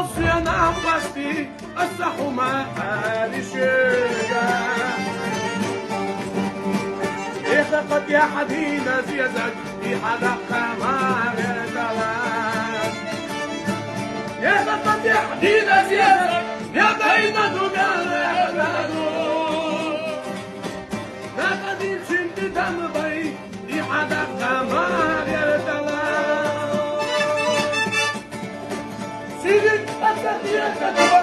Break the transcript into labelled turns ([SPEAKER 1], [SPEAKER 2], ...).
[SPEAKER 1] أوصينا بغشتي الصحومة حالي شيدا إخفت يا حدينا زيادك في حلقة ما غيرتلان إخفت يا حدينا زيادك يا بينا دميان يحتاجو ما قديم شنت دم بي في حلقة ما غيرتلان سيدك أتت يا كتبه